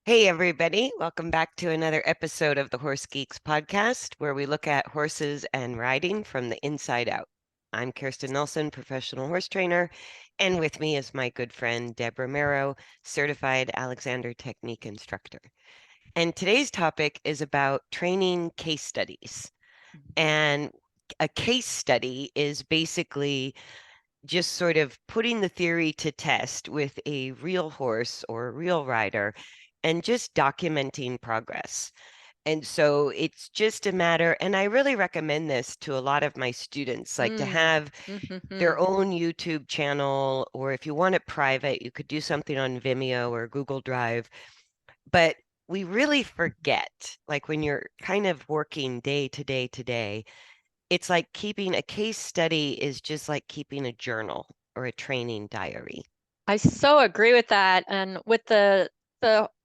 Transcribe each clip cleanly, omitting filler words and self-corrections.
Hey, everybody. Welcome back to another episode of the Horse Geeks podcast, where we look at horses and riding from the inside out. I'm Kirsten Nelsen, professional horse trainer, and with me is my good friend, Deb Romero, certified Alexander Technique instructor. And today's topic is about training case studies. And a case study is basically just sort of putting the theory to test with a real horse or a real rider and just documenting progress. And so it's just a matter, and I really recommend this to a lot of my students, like to Mm. have Mhm. their own YouTube channel, or if you want it private, you could do something on Vimeo or Google Drive. But we really forget, like when you're kind of working day to day to day, it's like keeping a case study is just like keeping a journal or a training diary. I so agree with that. And with the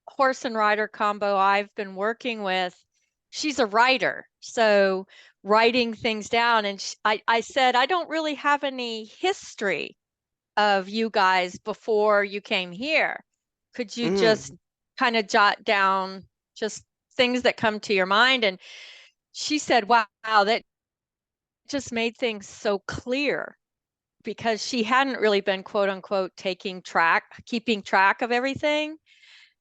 horse and rider combo I've been working with, she's a writer. So writing things down. And I said, I don't really have any history of you guys before you came here. Could you just Mm. kind of jot down just things that come to your mind? And she said, wow, that just made things so clear because she hadn't really been quote unquote keeping track of everything.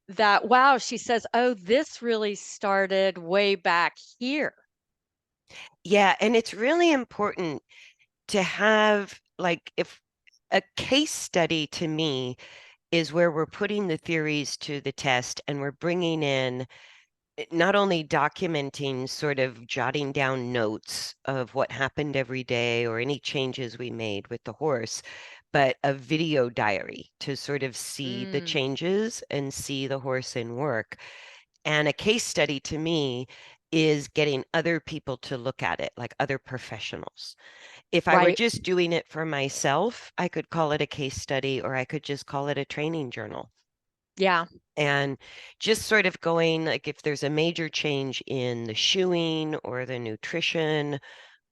That, wow, she says, oh, this really started way back here. Yeah, and it's really important to have, like, if a case study to me is where we're putting the theories to the test and we're bringing in not only documenting, sort of jotting down notes of what happened every day or any changes we made with the horse, but a video diary to sort of see the Mm, changes and see the horse in work. And a case study to me is getting other people to look at it, like other professionals. If I were right. just doing it for myself, I could call it a case study or I could just call it a training journal. Yeah. And just sort of going, like, if there's a major change in the shoeing or the nutrition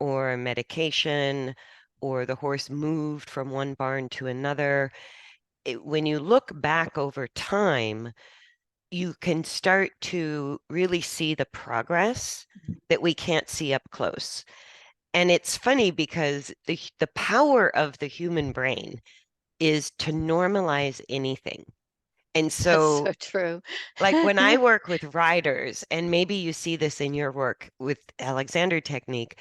or medication or the horse moved from one barn to another, when you look back over time, you can start to really see the progress that we can't see up close. And it's funny because the power of the human brain is to normalize anything. And That's so, so true. like when I work with riders, and maybe you see this in your work with Alexander Technique,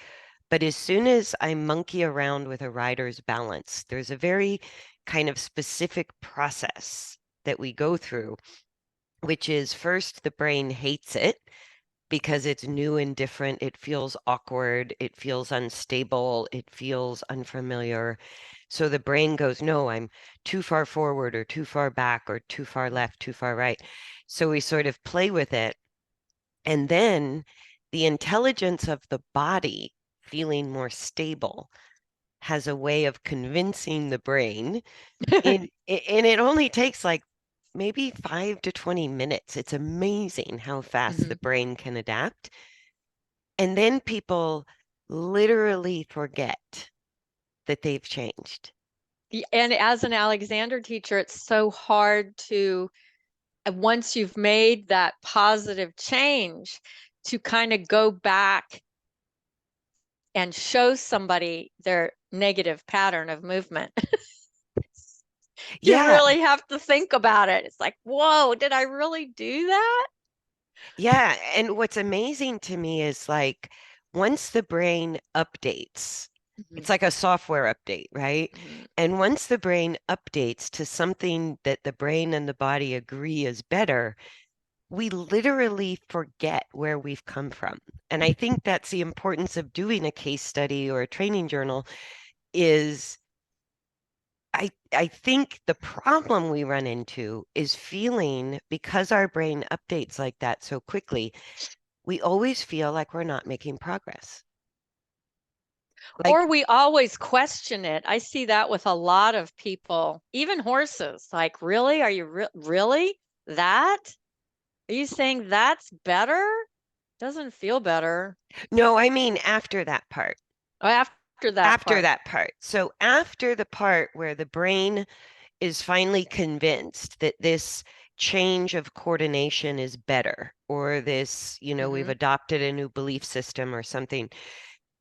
but as soon as I monkey around with a rider's balance, there's a very kind of specific process that we go through, which is first the brain hates it because it's new and different. It feels awkward. It feels unstable. It feels unfamiliar. So the brain goes, no, I'm too far forward or too far back or too far left, too far right. So we sort of play with it. And then the intelligence of the body feeling more stable has a way of convincing the brain and it only takes like maybe 5 to 20 minutes. It's amazing how fast the Mhm. brain can adapt. And then people literally forget that they've changed. And as an Alexander teacher, it's so hard to, once you've made that positive change, to kind of go back and show somebody their negative pattern of movement. You Yeah, really have to think about it. It's like, whoa, did I really do that? yeah. And what's amazing to me is like once the brain updates, Mhm, it's like a software update, right? mhm. And once the brain updates to something that the brain and the body agree is better, we literally forget where we've come from. And I think that's the importance of doing a case study or a training journal is I think the problem we run into is feeling because our brain updates like that so quickly, we always feel like we're not making progress. Or Like, we always question it. I see that with a lot of people, even horses. Like, really? Are you really that? Are you saying that's better? Doesn't feel better. no, I mean after that part. Oh, after that After part. that part. So after the part where the brain is finally convinced that this change of coordination is better, or this, we've Hmm. adopted a new belief system or something.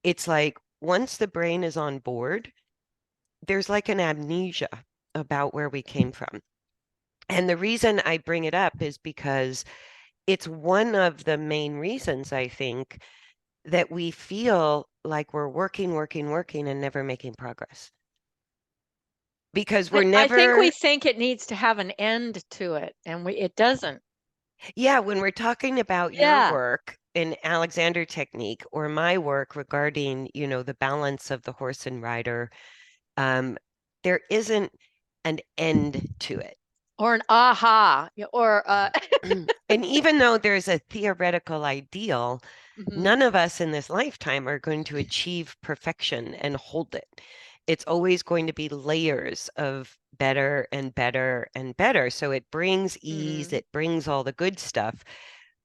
It's like once the brain is on board, there's like an amnesia about where we came from. And the reason I bring it up is because it's one of the main reasons I think that we feel like we're working, working, working and never making progress. Because we're I think we never, think it needs to have an end to it, and it doesn't. yeah, when we're talking about your Yeah. work in Alexander technique or my work regarding, the balance of the horse and rider, um, there isn't an end to it. Or an aha, or And even though there's a theoretical ideal, mhm, none of us in this lifetime are going to achieve perfection and hold it. It's always going to be layers of better and better and better. So it brings ease, mhm. it brings all the good stuff,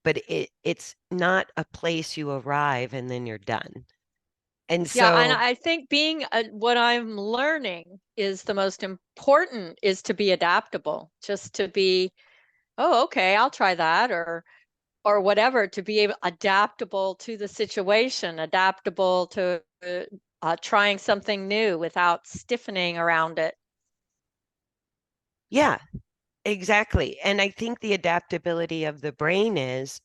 but it's not a place you arrive and then you're done. And Yeah, and so, I think what I'm learning is the most important is to be adaptable, just to be, oh, okay, I'll try that, or whatever, to be adaptable to the situation, adaptable to trying something new without stiffening around it. yeah, exactly. And I think the adaptability of the brain is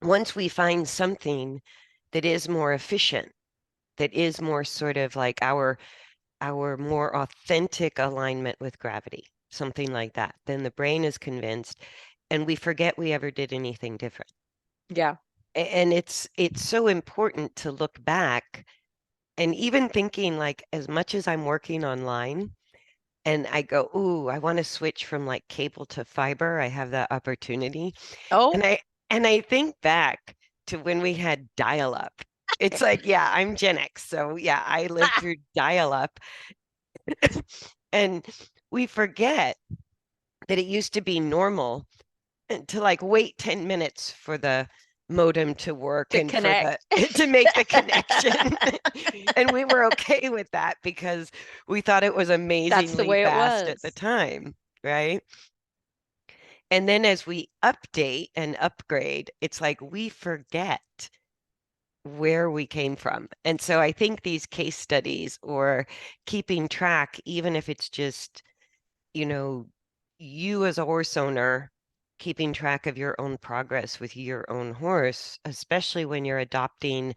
once we find something that is more efficient, that is more sort of like our more authentic alignment with gravity, something like that, then the brain is convinced and we forget we ever did anything different. Yeah. And it's so important to look back and even thinking like as much as I'm working online and I go, ooh, I want to switch from like cable to fiber. I have that opportunity. Oh, And I think back to when we had dial-up. It's like, yeah, I'm Gen X. So yeah, I lived through dial-up. And we forget that it used to be normal to like wait 10 minutes for the modem to work to and for connect. the to make the connection. And we were okay with that because we thought it was That's the amazingly way it fast at the was. time, right? And then as we update and upgrade, it's like we forget where we came from. And so I think these case studies or keeping track, even if it's just, you know, you as a horse owner keeping track of your own progress with your own horse, especially when you're adopting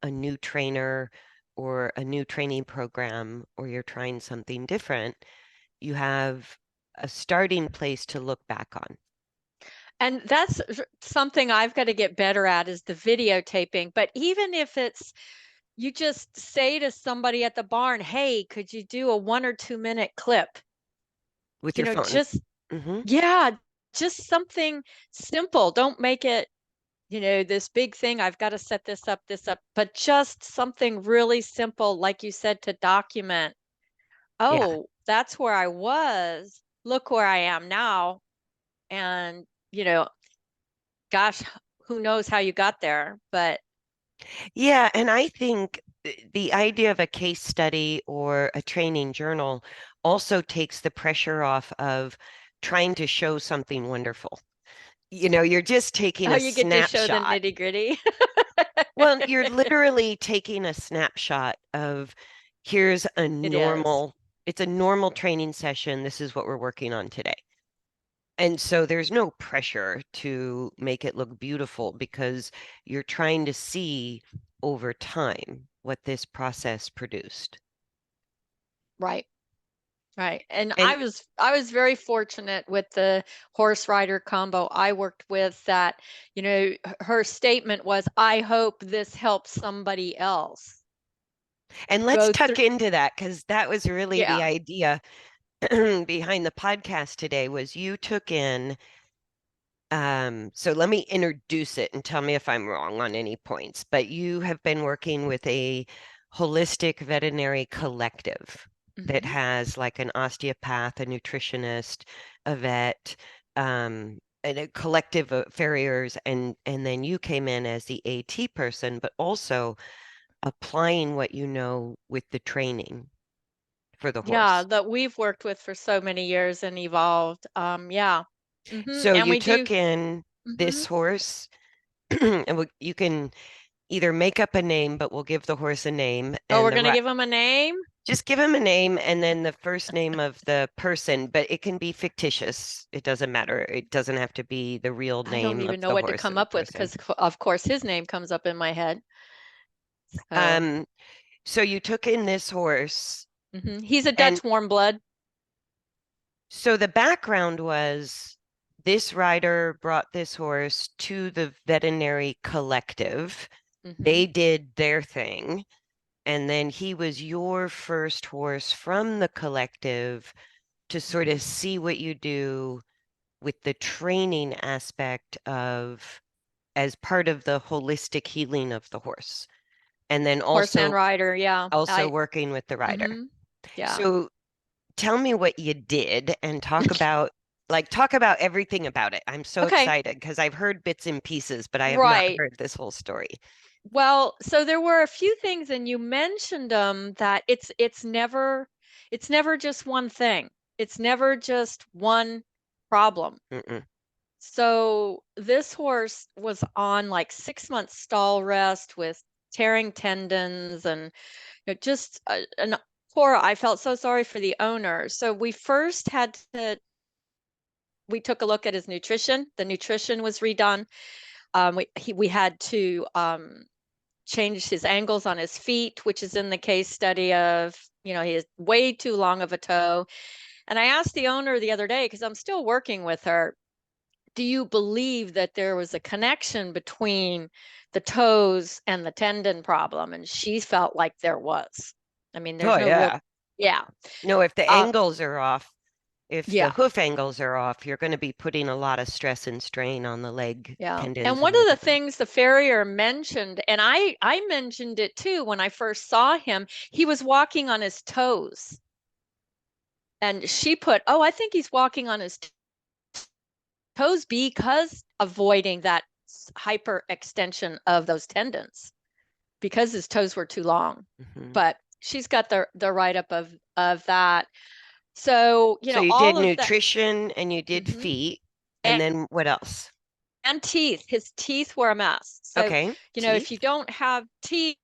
a new trainer or a new training program or you're trying something different, you have a starting place to look back on. And that's something I've got to get better at is the videotaping. But even if it's you just say to somebody at the barn, hey, could you do a 1 or 2 minute clip? With You your know, phone. just, Hmm. yeah, just something simple. Don't make it, this big thing. I've got to set this up, but just something really simple, like you said, to document. Yeah. Oh, that's where I was. Look where I am now. And, you know, gosh, who knows how you got there, but Yeah. And I think the idea of a case study or a training journal also takes the pressure off of trying to show something wonderful. You're just taking oh, a you get to show the snapshot. nitty gritty. Well, you're literally taking a snapshot of here's a It is. normal, it's a normal training session. This is what we're working on today. And so there's no pressure to make it look beautiful because you're trying to see over time what this process produced. Right. Right. And And I was very fortunate with the horse rider combo I worked with that, her statement was, I hope this helps somebody else and let's go tuck through. into that because that was really the Yeah. idea behind the podcast today was you took in so let me introduce it and tell me if I'm wrong on any points. But you have been working with a holistic veterinary collective that Hmm. has like an osteopath, a nutritionist, a vet, and a collective of farriers, and then you came in as the AT person, but also applying what you know with the training for the Yeah, horse. that we've worked with for so many years and evolved. Yeah. So And you we do. took in Hmm. this horse, and you can either make up a name, but we'll give the horse a name, Oh, and we're going to give him a name. just give him a name and then the first name of the person, but it can be fictitious. It doesn't matter. It doesn't have to be the real I don't name of even know the what to horse or come the up with person. because, of course, his name comes up in my head. So, Um, so you took in this horse, he's a and Dutch warm blood. so the background was this rider brought this horse to the veterinary collective. Hmm. They did their thing, and then he was your first horse from the collective to sort of see what you do with the training aspect of as part of the holistic healing of the horse, and then Horse and also rider. Yeah. working with the rider. Hmm. Yeah. So tell me what you did and talk about everything about it. I'm so Okay. excited because I've heard bits and pieces, but I have not Right. heard this whole story. Well, so there were a few things, and you mentioned that it's never just one thing. It's never just one problem. Mm-mm. So this horse was on like 6 months stall rest with tearing tendons and just an poor. I felt so sorry for the owner. So we took a look at his nutrition. The nutrition was redone. We had to changed his angles on his feet, which is in the case study of, he has way too long of a toe. And I asked the owner the other day, because I'm still working with her, do you believe that there was a connection between the toes and the tendon problem? And she felt like there was. I mean, there's Oh no real, yeah. yeah. No, if the Uh, angles are off, if the yeah. hoof angles are off, you're going to be putting a lot of stress and strain on the leg Yeah. And tendons one and of the ligaments. things the farrier mentioned, and I mentioned it too when I first saw him, he was walking on his toes. And she put, oh, I think he's walking on his toes because avoiding that hyperextension of those tendons because his toes were too long. Mhm. But she's got the write up of that. So, So you did all of that. nutrition and you did Hmm. feet, and And, then what else? and teeth. His teeth were a mess. So, Okay, if you teeth. don't have teeth,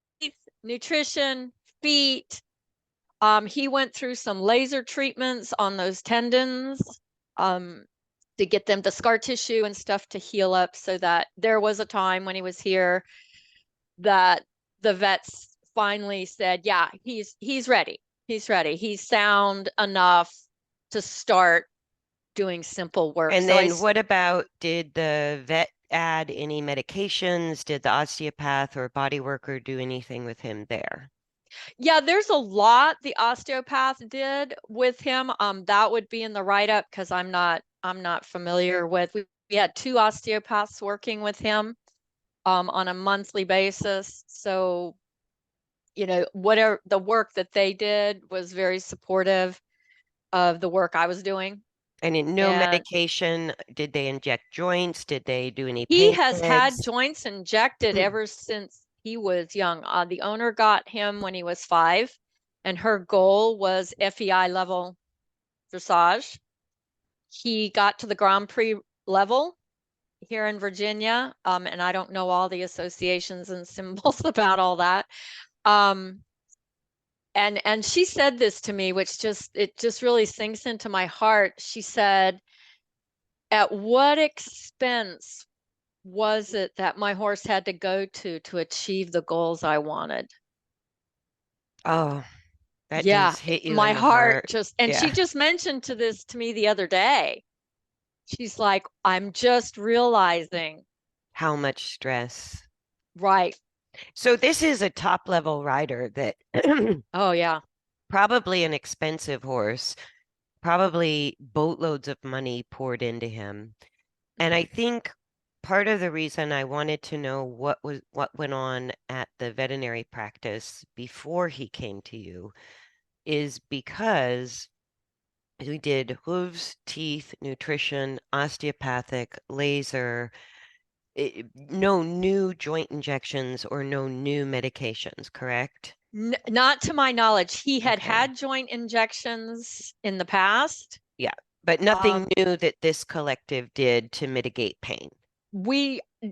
nutrition, feet, he went through some laser treatments on those tendons. Um, to get them the scar tissue and stuff to heal up so that there was a time when he was here that the vets finally said, yeah, he's ready. He's ready. He's sound enough to start doing simple work. And So then what about, did the vet add any medications? Did the osteopath or body worker do anything with him there? yeah, there's a lot the osteopath did with him. That would be in the write-up because I'm not familiar with. We had two osteopaths working with him on a monthly basis. So whatever the work that they did was very supportive of the work I was doing. And in no And medication, did they inject joints? Did they do any he pain has had meds? joints injected ever since he was young. The owner got him when he was 5, and her goal was FEI level dressage. He got to the Grand Prix level here in Virginia, and I don't know all the associations and symbols about all that. Um, and she said this to me, which just really sinks into my heart. She said, at what expense was it that my horse had to go to achieve the goals I wanted? Oh, that Yeah, does hit you my in the heart heart. and she Yeah. just mentioned this to me the other day. She's like, I'm just realizing, How much stress. right. So this is a top level rider that Oh yeah. probably an expensive horse, probably boatloads of money poured into him. And I think part of the reason I wanted to know what went on at the veterinary practice before he came to you is because we did hooves, teeth, nutrition, osteopathic, laser, no new joint injections or no new medications, correct? Not to my knowledge. He had Okay. had joint injections in the past. Yeah. But nothing Um, new that this collective did to mitigate pain.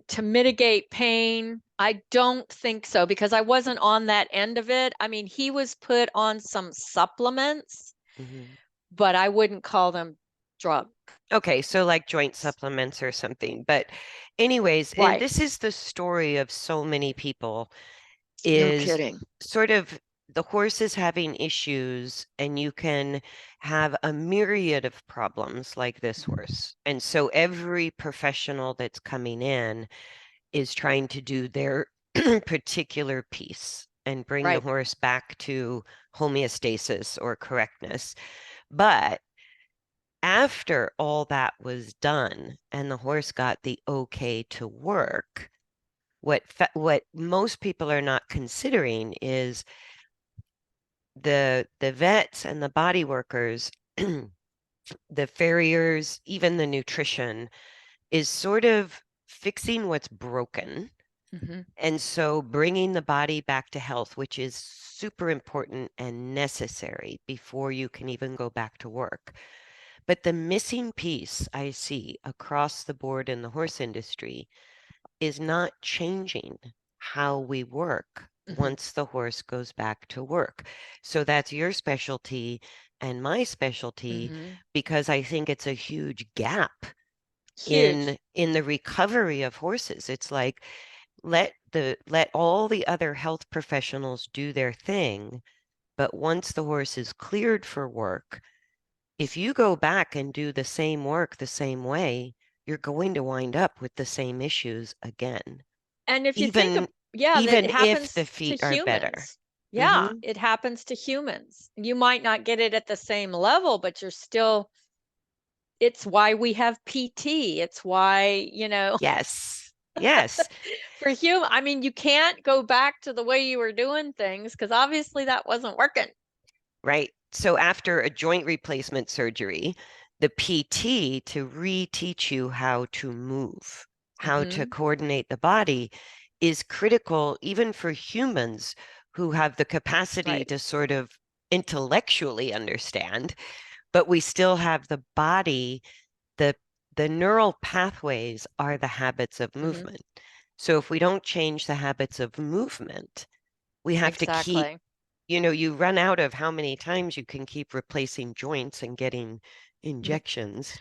to mitigate pain, I don't think so because I wasn't on that end of it. I mean, he was put on some supplements, Mhm. but I wouldn't call them drugs. Okay, so like joint supplements or something. But anyways, and Right. this is the story of so many people No is kidding. sort of the horse is having issues and you can have a myriad of problems like this horse. And so every professional that's coming in is trying to do their particular piece and bring the Right. horse back to homeostasis or correctness. But after all that was done and the horse got the okay to work, what most people are not considering is the vets and the body workers, the farriers, even the nutrition is sort of fixing what's broken. Mm-hmm. And so bringing the body back to health, which is super important and necessary before you can even go back to work. But the missing piece I see across the board in the horse industry is not changing how we work Mm-hmm. once the horse goes back to work. So that's your specialty and my specialty Mm-hmm. because I think it's a huge gap Huge. in the recovery of horses. It's like let all the other health professionals do their thing, but once the horse is cleared for work, if you go back and do the same work the same way, you're going to wind up with the same issues again, And if you think of, even yeah, that even if the happens to feet are better. humans. Yeah, Hmm. it happens to humans. You might not get it at the same level, but you're still, it's why we have PT. It's why, Yes. Yes. for human, I mean, you can't go back to the way you were doing things because obviously that wasn't working. Right. So after a joint replacement surgery, the PT to reteach you how to move, how to Mm-hmm. coordinate the body is critical even for humans who have the capacity Right. to sort of intellectually understand, but we still have the body, the the neural pathways are the habits of Mm-hmm. movement. So if we don't change the habits of movement, we have to keep, Exactly. you run out of how many times you can keep replacing joints and getting Mhm. injections.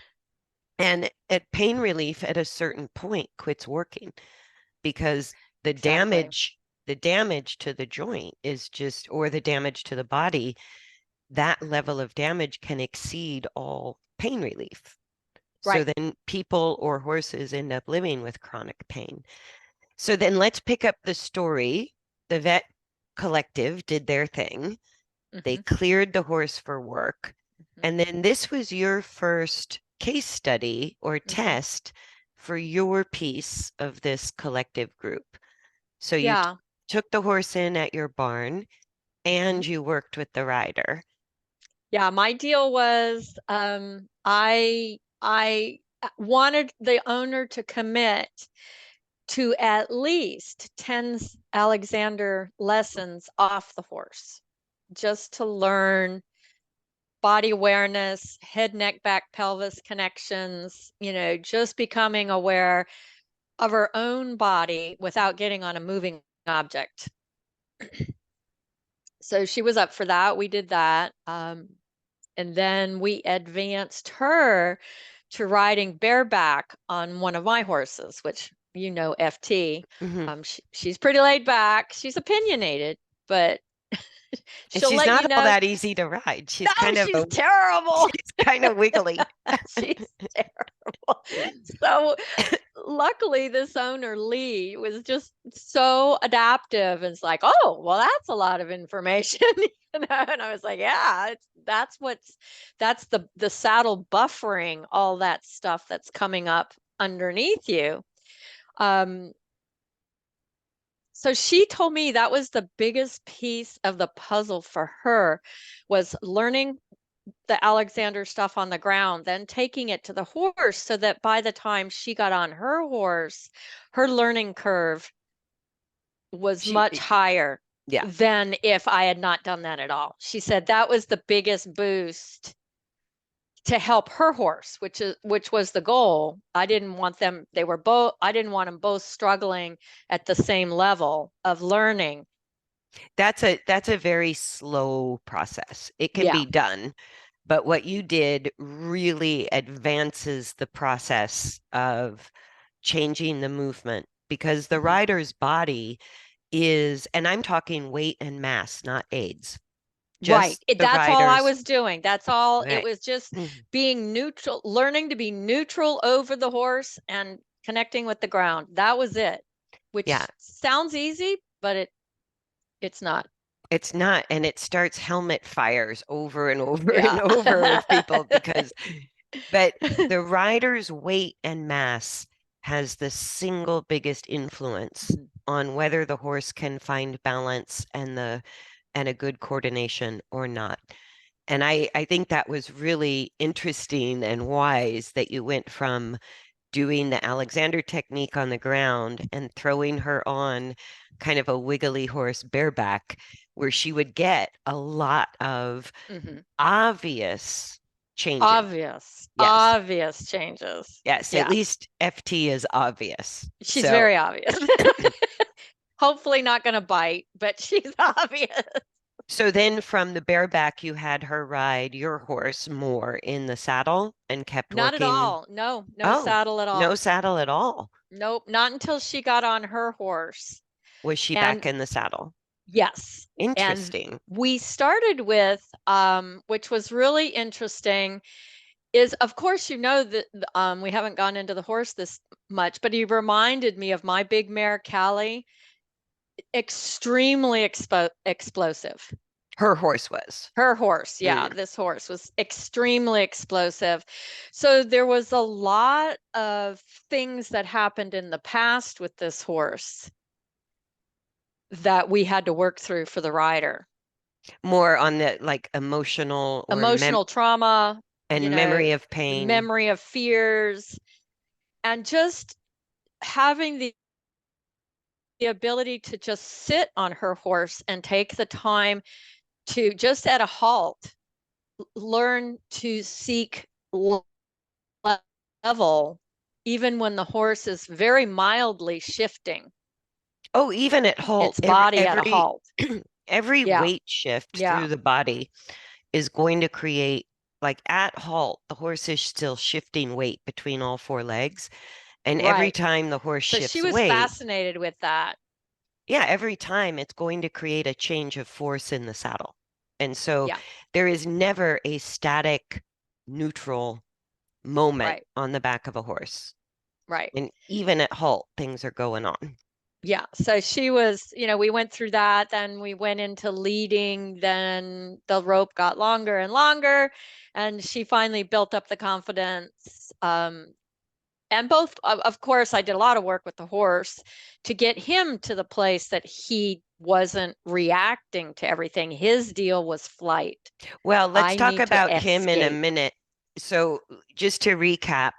And at pain relief at a certain point quits working because the Exactly. damage, the damage to the joint is just, or the damage to the body, that level of damage can exceed all pain relief. So Right. then people or horses end up living with chronic pain. So then let's pick up the story. The vet collective did their thing. They Mm-hmm. cleared the horse for work. Mm-hmm. And then this was your first case study or Mm-hmm. test for your piece of this collective group. So you Yeah. took the horse in at your barn Mm-hmm. and you worked with the rider. Yeah, my deal was I wanted the owner to commit to at least 10 Alexander lessons off the horse, just to learn body awareness, head, neck, back, pelvis connections, just becoming aware of her own body without getting on a moving object. So she was up for that. We did that. And then we advanced her to riding bareback on one of my horses, which FT. Hmm. She's pretty laid back. She's opinionated, but And she'll she's let not you all know. that easy to ride. No, she's terrible. She's kind of wiggly. She's terrible. So luckily, this owner, Lee, was just so adaptive and it's like, oh, well, that's a lot of information. And I was like, yeah, that's the saddle buffering all that stuff that's coming up underneath you. Um, so she told me that was the biggest piece of the puzzle for her was learning the Alexander stuff on the ground, then taking it to the horse so that by the time she got on her horse, her learning curve was She, much higher yeah. than if I had not done that at all. She said that was the biggest boost to help her horse, which was the goal. I didn't want them, I didn't want them both struggling at the same level of learning. That's a very slow process. It can Yeah. be done, but what you did really advances the process of changing the movement because the Mhm. rider's body is, and I'm talking weight and mass, not aids, Right. just the That's all I rider's, was doing. That's all. It right. was just being neutral, learning to be neutral over the horse and connecting with the ground. That was it, Yeah, which sounds easy, but it's not. it's not, and it starts helmet fires over and over and Yeah. over with people because, but the rider's weight and mass has the single biggest influence Mhm. on whether the horse can find balance and a good coordination or not. And I think that was really interesting and wise that you went from doing the Alexander technique on the ground and throwing her on kind of a wiggly horse bareback, where she would get a lot of Mhm. obvious changes. Obvious, Yes. obvious changes. Yes. At Yeah. least FT is obvious. She's So, very obvious. Hopefully not going to bite, but she's obvious. so then from the bareback, you had her ride your horse more in the saddle and kept Not at working. all. No, no Oh, saddle at no all. saddle at all. Nope, not until she got on her horse. Was she back And in the saddle? yes, and Interesting. we started with, which was really interesting, is of course, that we haven't gone into the horse this much, but he reminded me of my big mare, Callie, extremely explosive. Her horse was. Her horse, yeah, Mm. this horse was extremely explosive. So there was a lot of things that happened in the past with this horse that we had to work through for the rider. More on the like emotional or Emotional trauma, and memory of the pain. memory of fears, and just having the ability to just sit on her horse and take the time to just at a halt learn to seek level, even when the horse is very mildly shifting Oh, even at halt, its body at a halt. every Yeah, weight shift yeah, through the body is going to create, like at halt, the horse is still shifting weight between all four legs. And every right. time the horse So she shifts was weight, fascinated with that. yeah, every time it's going to create a change of force in the saddle. And so Yeah, there is never a static, neutral moment right, on the back of a horse. right. And even at halt, things are going on. Yeah. So she was, we went through that. Then we went into leading. Then the rope got longer and longer. And she finally built up the confidence. And both, of course, I did a lot of work with the horse to get him to the place that he wasn't reacting to everything. His deal was flight. Well, let's I talk need to about him in a escape. minute. So, just to recap,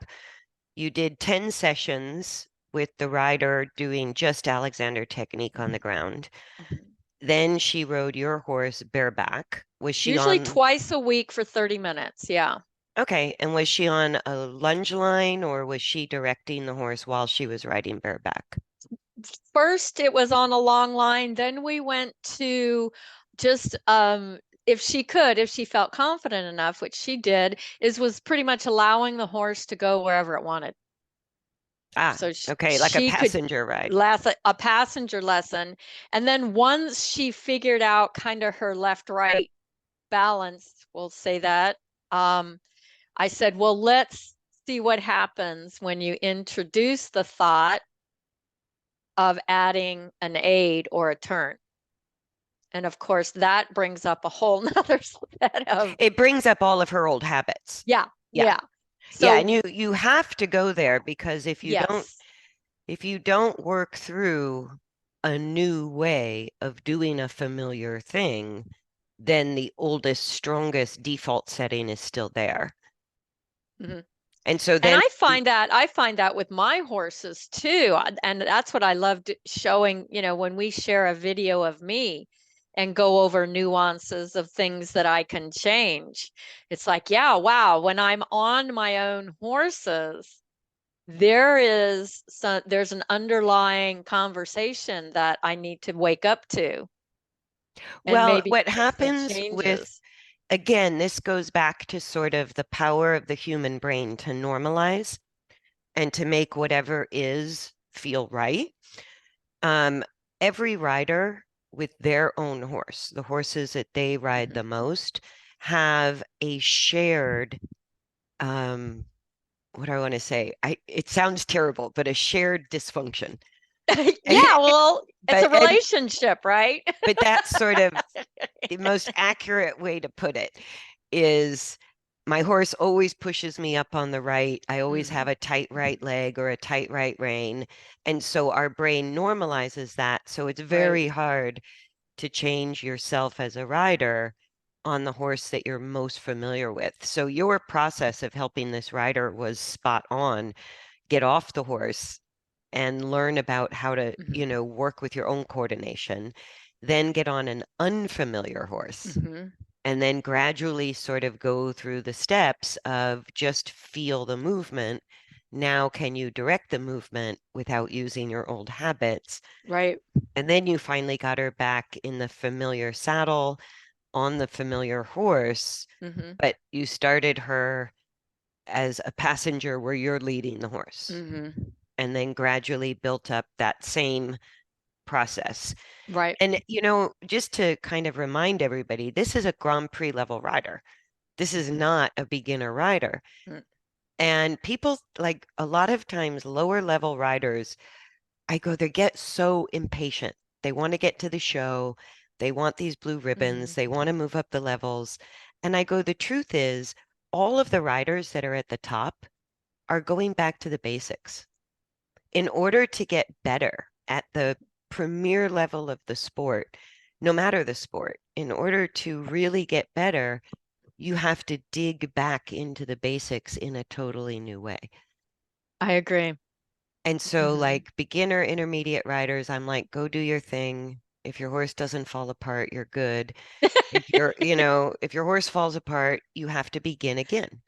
you did 10 sessions with the rider doing just Alexander technique on the ground. Mhm. Then she rode your horse bareback. Was she Usually on? twice a week for 30 minutes. Yeah. Okay, and was she on a lunge line or was she directing the horse while she was riding bareback? First, it was on a long line. Then we went to just if she felt confident enough, which she did, was pretty much allowing the horse to go wherever it wanted. Ah, So okay, like a she could passenger ride. last a passenger lesson. And then once she figured out kind of her left right balance, we'll say that, I said, well, let's see what happens when you introduce the thought of adding an aid or a turn. And of course, that brings up a whole nother set of, It brings up all of her old habits. yeah, Yeah. yeah. Yeah, and So, you have to go there because yes. if you don't work through a new way of doing a familiar thing, then the oldest, strongest default setting is still there. Mhm. And so And then, I find that with my horses too. And that's what I loved showing, when we share a video of me and go over nuances of things that I can change. It's like, yeah, wow, when I'm on my own horses, there's an underlying conversation that I need to wake up to and Well, maybe what make some happens with, changes. again, this goes back to sort of the power of the human brain to normalize and to make whatever is feel right. Um, every rider with their own horse, the horses that they ride Mhm. the most, have a shared, what do I want to say? It sounds terrible, but a shared dysfunction. Yeah, well, it's a But and relationship, right? but that's sort of the most accurate way to put it is my horse always pushes me up on the right. I always have Mhm. a tight right leg or a tight right rein. And so our brain normalizes that. So it's Right. very hard to change yourself as a rider on the horse that you're most familiar with. So your process of helping this rider was spot on. Get off the horse and learn about how to, Mhm. work with your own coordination, then get on an unfamiliar horse Mhm. and then gradually sort of go through the steps of just feel the movement. Now, can you direct the movement without using your old habits? Right. And then you finally got her back in the familiar saddle on the familiar horse, Mhm. but you started her as a passenger where you're leading the horse Mhm. and then gradually built up that same process. Right. And, just to kind of remind everybody, this is a Grand Prix level rider. This is Mhm. not a beginner rider. Mm. And people, like a lot of times, lower level riders, I go, they get so impatient. They want to get to the show. They want these blue ribbons. Mhm. They want to move up the levels. And I go, the truth is, all of the riders that are at the top are going back to the basics. In order to get better at the premier level of the sport, no matter the sport, in order to really get better, you have to dig back into the basics in a totally new way. I agree. And so, Mhm. like beginner, intermediate riders, I'm like, go do your thing. If your horse doesn't fall apart, you're good. If your horse falls apart, you have to begin again.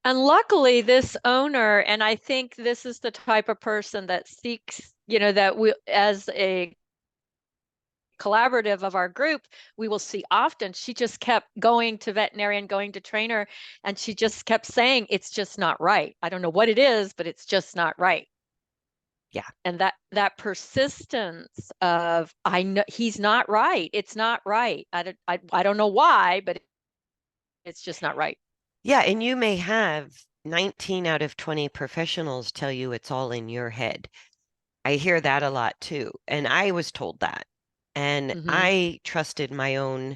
And luckily, this owner, and I think this is the type of person that seeks, that we, as a collaborative of our group, we will see often. She just kept going to veterinarian, going to trainer, and she just kept saying, it's just not right. I don't know what it is, but it's just not right. Yeah. And that persistence of, I know he's not right. It's not right. I don't know why, but it's just not right. Yeah. And you may have 19 out of 20 professionals tell you it's all in your head. I hear that a lot too. And I was told that. And Hmm. I trusted my own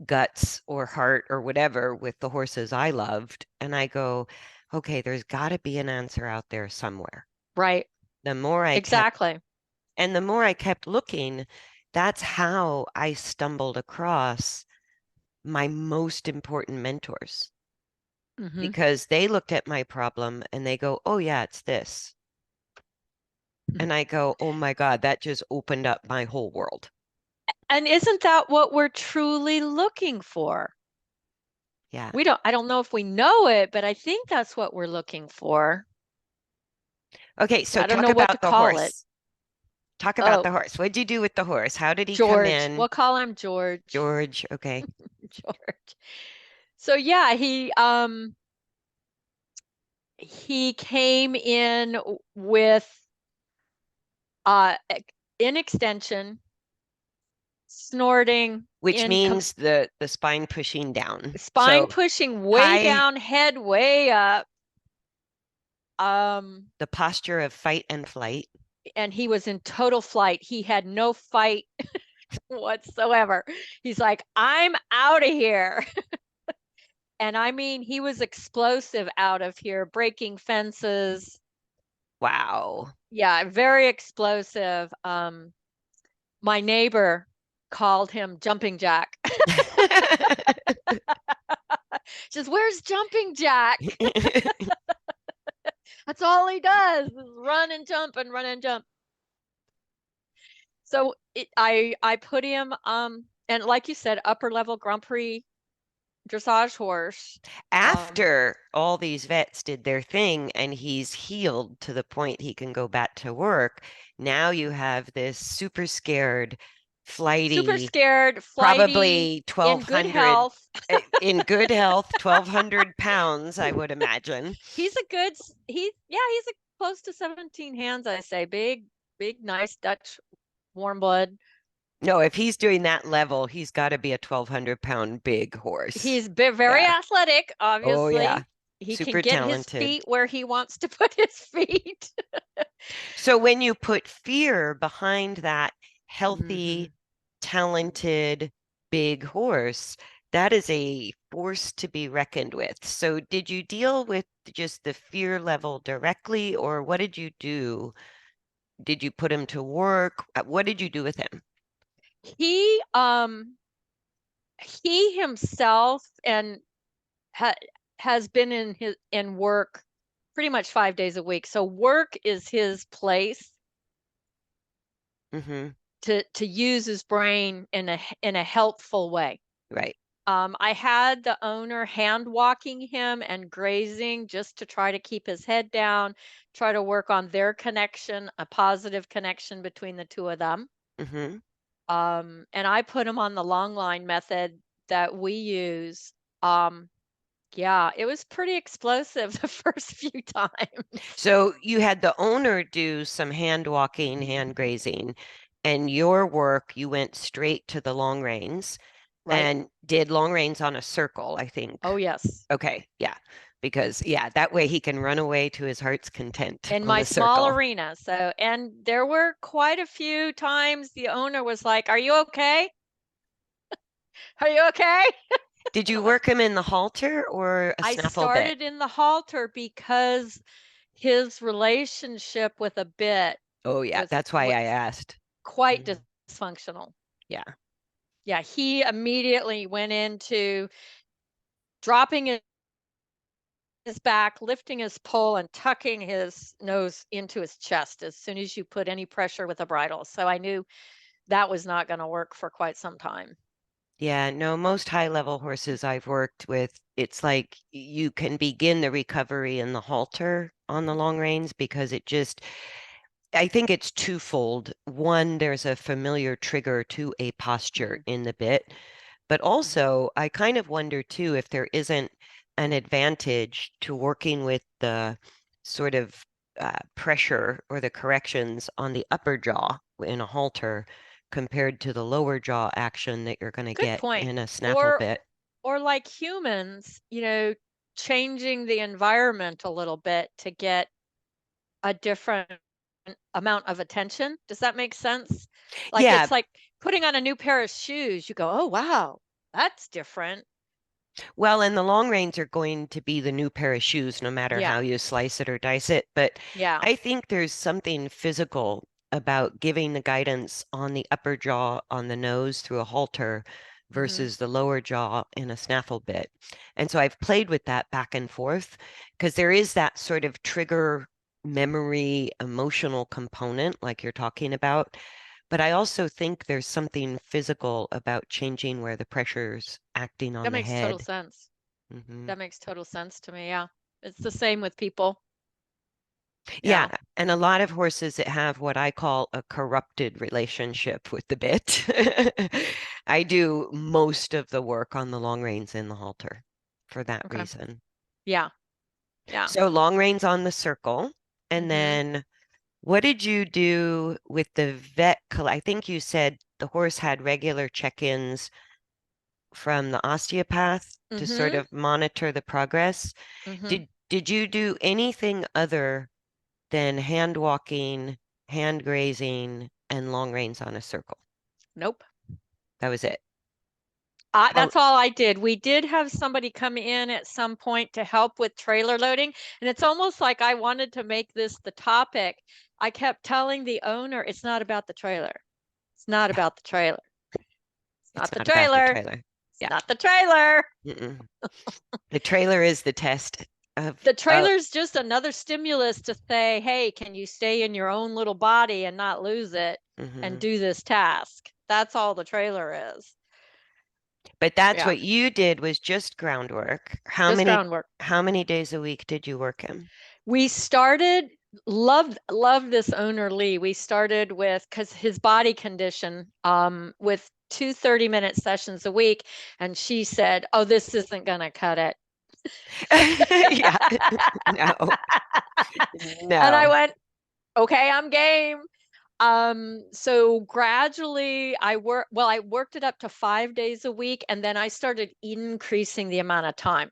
guts or heart or whatever with the horses I loved. And I go, okay, there's got to be an answer out there somewhere. Right. The more I kept, Exactly. and the more I kept looking, that's how I stumbled across my most important mentors Hmm. because they looked at my problem and they go, oh, yeah, it's this. And I go, oh my God, that just opened up my whole world. And isn't that what we're truly looking for? Yeah. I don't know if we know it, but I think that's what we're looking for. Okay, so I don't talk know what to about the call it. horse. Talk about Oh, the horse. What'd you do with the horse? How did he come George. in? We'll call him George. George, okay. George. So yeah, he came in with uh in extension, snorting, Which in means the spine pushing down. spine So pushing way high, down, head way up. Um, the posture of fight and flight. and he was in total flight. He had no fight whatsoever. He's like, I'm out of here. And I mean, he was explosive out of here, breaking fences. Wow. Yeah, very explosive. My neighbor called him Jumping Jack. She says, where's Jumping Jack? That's all he does is run and jump and run and jump. So I put him and like you said, upper level Grand Prix dressage horse. After all these vets did their thing and he's healed to the point he can go back to work, now you have this Super flighty, scared, flighty, probably in good 1,200 health. in good health, 1,200 pounds, I would imagine. He's a good he's a close to 17 hands, I say. Big, nice Dutch warm blood. No, if he's doing that level, he's got to be a 1,200 pound big horse. He's very Yeah. athletic, Oh, yeah. obviously. He can Super get his talented. feet where he wants to put his feet. So when you put fear behind that Hmm. healthy, talented, big horse, that is a force to be reckoned with. So did you deal with just the fear level directly, or what did you do? Did you put him to work? What did you do with him? He he himself and ha has been in work pretty much 5 days a week. So work is his place Hmm. to use his brain in a helpful way. Right. I had the owner hand walking him and grazing just to try to keep his head down, try to work on their connection, a positive connection between the two of them. Hmm. And I put him on the long line method that we use. Um, yeah, it was pretty explosive the first few times. So you had the owner do some hand walking, hand grazing, and your work, you went straight to the long reins Right. and did long reins on a circle, I think. Oh, yes. Okay, yeah. Because yeah, that way he can run away to his heart's content In on my the small circle. arena. So, and there were quite a few times the owner was like, "Are you okay? Are you okay?" Did you work him in the halter or a I snaffle bit? started in the halter because his relationship with a bit Oh yeah, was that's why I asked. quite Mhm. dysfunctional. Yeah. Yeah, he immediately went into dropping his back, lifting his poll, and tucking his nose into his chest as soon as you put any pressure with a bridle. So I knew that was not going to work for quite some time. Yeah, no, most high level horses I've worked with, it's like you can begin the recovery in the halter on the Mhm. long reins because it just, I think it's twofold. One, there's a familiar trigger to a posture Mhm. in the bit, but Mhm. also I kind of wonder too if there isn't an advantage to working with the sort of pressure or the corrections on the upper jaw in a halter compared to the lower jaw action that you're going to Good get point. in a snaffle Or bit. or like humans, changing the environment a little bit to get a different amount of attention. Does that make sense? Like Yeah, it's like putting on a new pair of shoes. You go, "Oh, wow, that's different." well, and the long reins are going to be the new pair of shoes, no matter Yeah. how you slice it or dice it. But Yeah. I think there's something physical about giving the guidance on the upper jaw, on the nose through a halter Mhm. versus the lower jaw in a snaffle bit. And so I've played with that back and forth because there is that sort of trigger memory, emotional component, like you're talking about. But I also think there's something physical about changing where the pressure's acting on That the makes total head. sense. Hmm. That makes total sense to me. Yeah. It's the same with people. Yeah, Yeah. and a lot of horses that have what I call a corrupted relationship with the bit. I do most of the work on the long reins in the halter for that Okay. reason. Yeah. Yeah. So long reins on the circle, and Mhm. then what did you do with the vet? I think you said the horse had regular check-ins from the osteopath to sort Mhm. of monitor the progress. Mhm. Did you do anything other than hand walking, hand grazing, and long reins on a circle? Nope. That was it. How, That's all I did. We did have somebody come in at some point to help with trailer loading, and it's almost like I wanted to make this the topic. I kept telling the owner, it's not about the trailer. It's not yeah, about the trailer. It's it's not the not about the trailer. trailer. It's Yeah. not the trailer. Mm-mm. The trailer is the test. The of trailer's just another stimulus to say, hey, can you stay in your own little body and not lose it and mhm. do this task? That's all the trailer is. But that's Yeah, what you did was just groundwork. just groundwork. How many days a week did you work him? We started, love this owner Lee. We started with, because his body condition, with 2 30-minute sessions a week. And she said, oh, this isn't going to cut it. Yeah. No. And I No. went, okay, I'm game. So gradually I worked it up to 5 days a week, and then I started increasing the amount of time.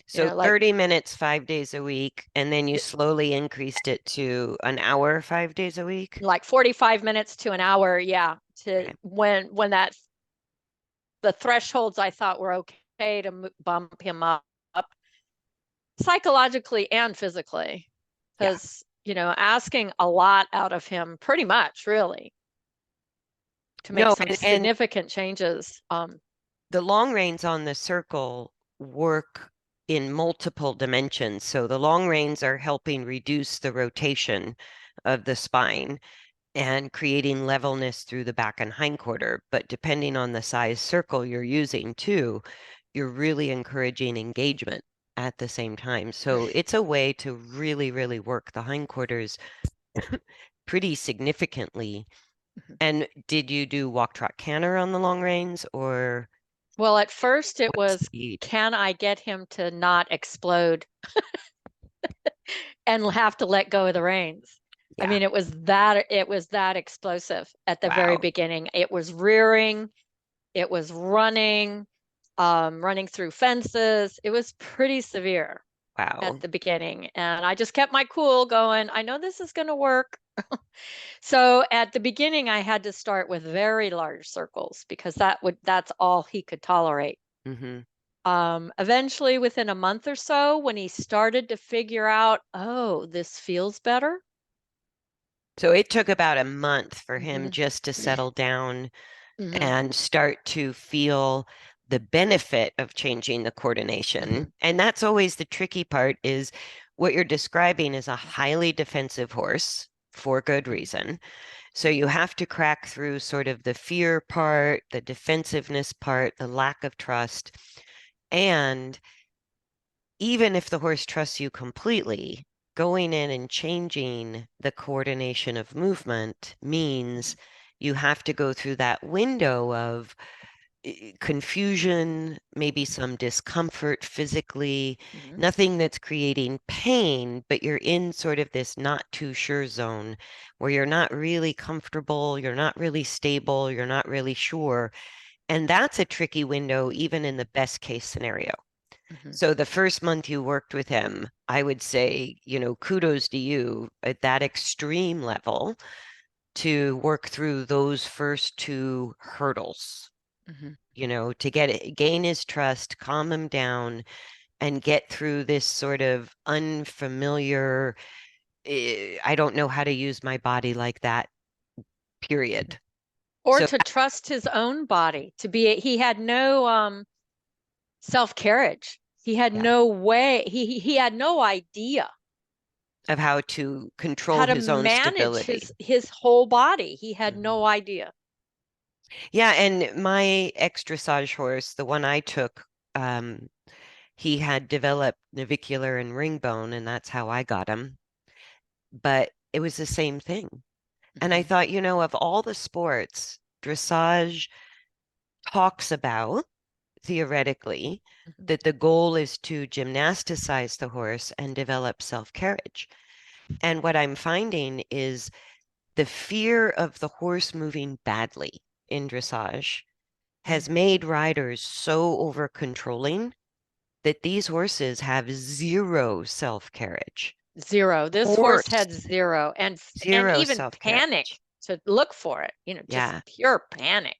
So Like 30 minutes 5 days a week, and then you slowly increased it to an hour 5 days a week. 45 minutes to an hour, yeah, to Okay. when that the thresholds I thought were okay to bump him up psychologically and physically, Yeah. because asking a lot out of him, pretty much, really, to make No, some and significant changes. the long reins on the circle work in multiple dimensions. So the long reins are helping reduce the rotation of the spine and creating levelness through the back and hindquarter. But depending on the size circle you're using too, you're really encouraging engagement at the same time. So it's a way to really, really work the hindquarters pretty significantly. And did you do walk, trot, canter on the long reins or Well, at first it what was, speed? can I get him to not explode and have to let go of the reins? I Yeah. mean, it was that explosive at the very Wow. beginning. It was rearing, it was running, running through fences. It was pretty severe at Wow. the beginning. And I just kept my cool going. I know this is going to work. So at the beginning, I had to start with very large circles because that's all he could tolerate. Hmm. Eventually, within a month or so, when he started to figure out, oh, this feels better. So it took about a month for him Hmm. just to settle down Hmm. and start to feel the benefit of changing the Hmm. coordination. And that's always the tricky part is what you're describing is a highly defensive horse for good reason. So you have to crack through sort of the fear part, the defensiveness part, the lack of trust. And even if the horse trusts you completely, going in and changing the coordination of movement means you have to go through that window of confusion, maybe some discomfort physically, Hmm. nothing that's creating pain, but you're in sort of this not too sure zone where you're not really comfortable, you're not really stable, you're not really sure. And that's a tricky window, even in the best case scenario. Hmm. So the first month you worked with him, I would say, kudos to you at that extreme level to work through those first two hurdles, Hmm. to gain his trust, calm him down, and get through this sort of unfamiliar, I don't know how to use my body like that, period. Or So, to trust his own body, he had no self-carriage. He had yeah, no way, he had no idea of how to how control to his own manage stability. his whole body. He had Mhm. no idea. Yeah, and my ex dressage horse, the one I took, he had developed navicular and ring bone, and that's how I got him. But it was the same thing. And I Hmm. thought, of all the sports, dressage talks about theoretically Hmm. that the goal is to gymnasticize the horse and develop self-carriage. And what I'm finding is the fear of the horse moving badly in dressage has made riders so over controlling that these horses have zero self-carriage. Zero. This horse Horse, had zero, and zero even panic self-carriage. to look for it, just Yeah. pure panic.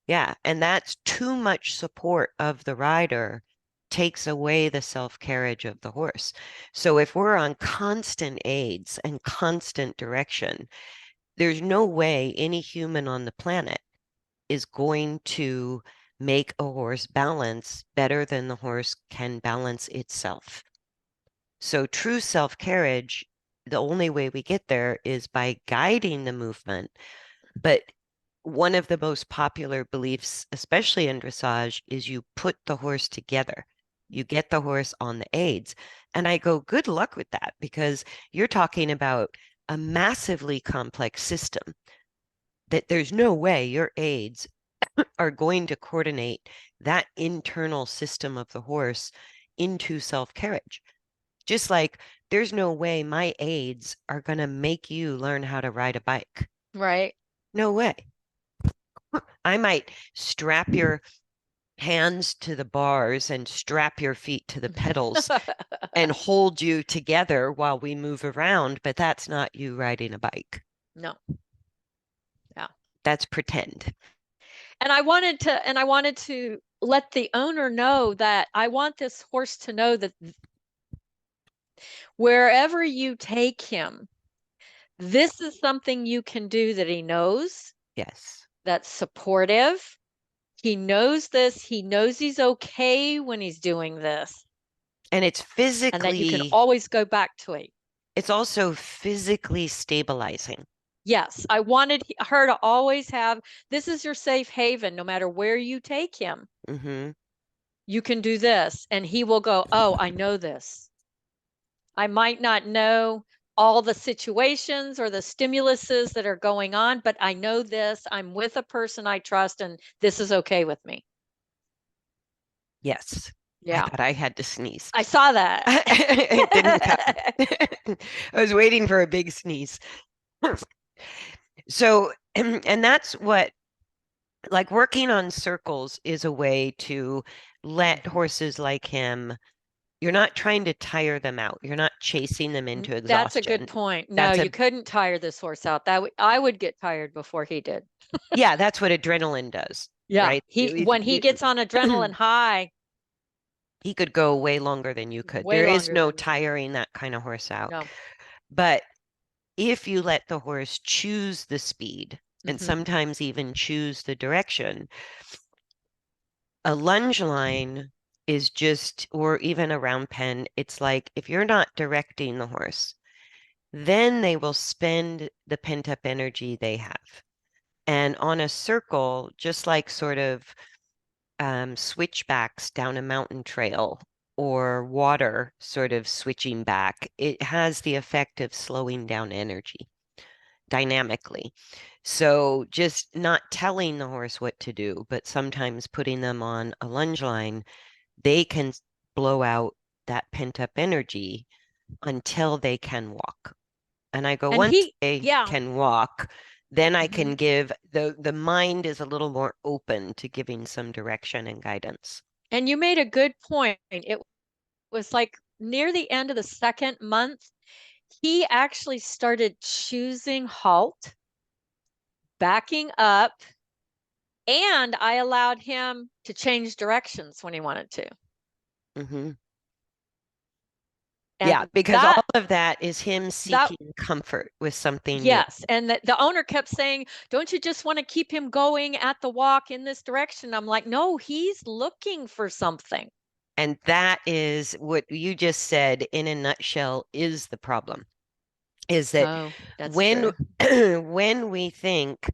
Yeah. And that's too much support of the rider takes away the self-carriage of the horse. So if we're on constant aids and constant direction, there's no way any human on the planet is going to make a horse balance better than the horse can balance itself. So true self-carriage, the only way we get there is by guiding the movement. But one of the most popular beliefs, especially in dressage, is you put the horse together. You get the horse on the aids. And I go, good luck with that, because you're talking about a massively complex system that there's no way your aids are going to coordinate that internal system of the horse into self-carriage. Just like there's no way my aids are going to make you learn how to ride a bike. Right. No way. I might strap your hands to the bars and strap your feet to the pedals and hold you together while we move around, but that's not you riding a bike. No. Yeah. That's pretend. And I wanted to let the owner know that I want this horse to know that wherever you take him, this is something you can do that he knows, Yes. that's supportive. He knows this. He knows he's okay when he's doing this, And it's and that you can physically, always go back to it. it's also physically stabilizing. Yes, I wanted her to always have this is your safe haven no matter where you take him. Hmm. You can do this, and he will go, oh, I know this. I might not know all the situations or the stimuluses that are going on, but I know this. I'm with a person I trust, and this is okay with me. Yes. I Yeah, thought I had to sneeze. I saw that. It didn't come. I was waiting for a big sneeze. So, and that's what, like working on circles is a way to let horses like him, you're not trying to tire them out. You're not chasing them into That's a good exhaustion. point. No, That's you a, couldn't tire this horse out. I would get tired before he did. yeah, that's what adrenaline does, Yeah, right? when he gets on adrenaline high, He could go way longer than you could. way There is longer no than me. tiring that kind of horse out. No. But if you let the horse choose the speed and Hmm. sometimes even choose the direction, a lunge line is just, or even a round pen, it's like if you're not directing the horse, then they will spend the pent up energy they have. And on a circle, just like sort of switchbacks down a mountain trail or water sort of switching back, it has the effect of slowing down energy dynamically. So just not telling the horse what to do, but sometimes putting them on a lunge line, they can blow out that pent up energy until they can walk. And I go, And once they yeah. can walk, then I Hmm. can give the mind is a little more open to giving some direction and guidance. And you made a good point. It was like near the end of the second month, he actually started choosing halt, backing up, and I allowed him to change directions when he wanted to. Hmm. Yeah, And because all of that is him that seeking comfort with something new. yes, and the owner kept saying, "Don't you just want to keep him going at the walk in this direction?" I'm like, "No, he's looking for something." And that is what you just said in a nutshell is the problem. Is that Oh, that's when true. when we think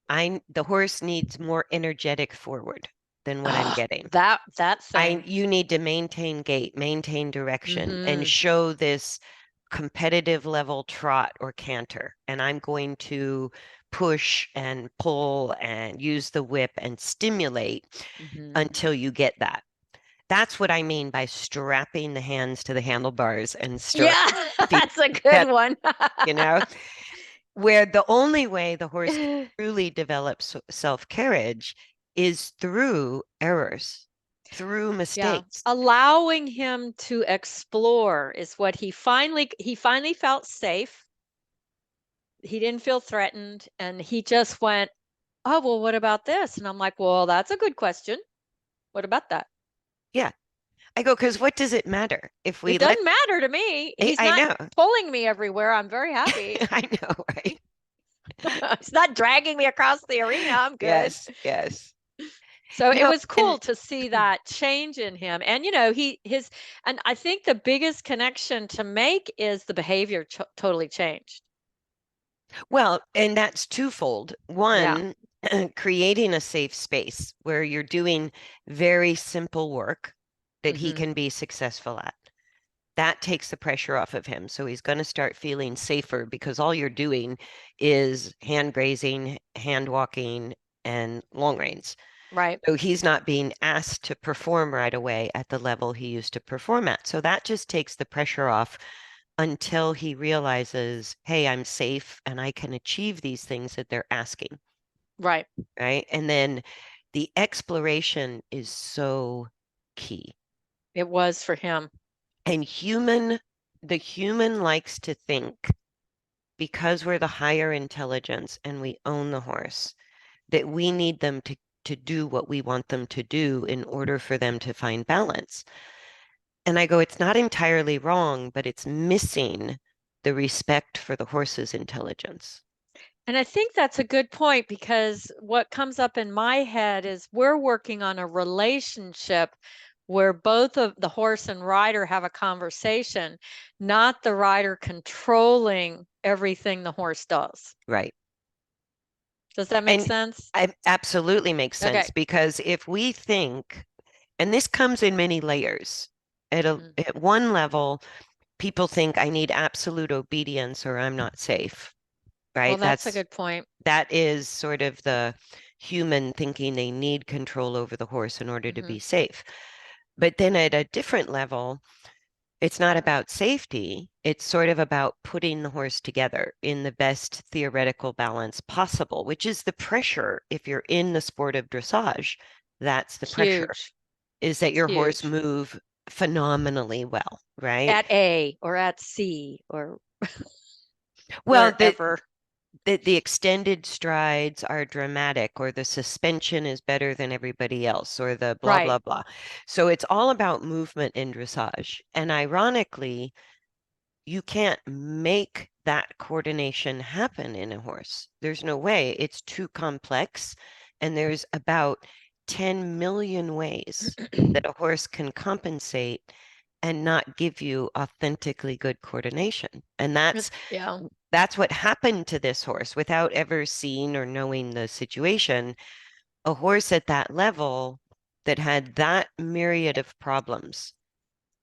the horse needs more energetic forward than what I'm Oh, getting. that thing. You need to maintain gait, maintain direction, and Mm-hmm. show this competitive level trot or canter. And I'm going to push and pull and use the whip and stimulate Mm-hmm. until you get that. That's what I mean by strapping the hands to the handlebars and strapping Yeah, the feet that's a together, good one. you know, where the only way the horse can truly develop self-carriage is through errors, through Yeah, mistakes. allowing him to explore is what he finally felt safe. He didn't feel threatened, and he just went, "Oh, well, what about this?" And I'm like, "Well, that's a good question. What about that?" Yeah. I go, because what does it matter if we It let, doesn't matter to me. He's I not know, pulling me everywhere. I'm very happy. I know, right? He's not dragging me across the arena. I'm good. Yes, yes. So it No, was and cool to see that change in him. And and I think the biggest connection to make is the behavior totally changed. well, and that's twofold. Yeah. One, creating a safe space where you're doing very simple work that he Hmm. can be successful at. That takes the pressure off of him. So he's going to start feeling safer because all you're doing is hand grazing, hand walking, and long reins. Right. So he's not being asked to perform right away at the level he used to perform at. So that just takes the pressure off until he realizes, hey, I'm safe and I can achieve these things that they're asking, Right. right? And then the exploration is so key. It was for him. And the human likes to think because we're the higher intelligence and we own the horse, that we need them to do what we want them to do in order for them to find balance. And I go, it's not entirely wrong, but it's missing the respect for the horse's intelligence. And I think that's a good point because what comes up in my head is we're working on a relationship where both of the horse and rider have a conversation, not the rider controlling everything the horse does. Right. Does that make And sense? it absolutely makes Okay. sense because if we think, and this comes in many layers, Hmm. at one level, people think I need absolute obedience or I'm not safe, Well, right? that's a good point. That is sort of the human thinking they need control over the horse in order to Hmm. be safe. But then at a different level, it's not about safety. It's sort of about putting the horse together in the best theoretical balance possible, which is the pressure. If you're in the sport of dressage, that's the pressure, Huge. is that It's your horse huge. move phenomenally well, right? At A or at C or Well, wherever. the extended strides are dramatic, or the suspension is better than everybody else, or the blah, Right. blah, blah. So it's all about movement in dressage. And ironically, you can't make that coordination happen in a horse. There's no way. It's too complex. And there's about 10 million ways that a horse can compensate and not give you authentically good coordination. And Yeah. that's what happened to this horse without ever seeing or knowing the situation. A horse at that level that had that myriad of problems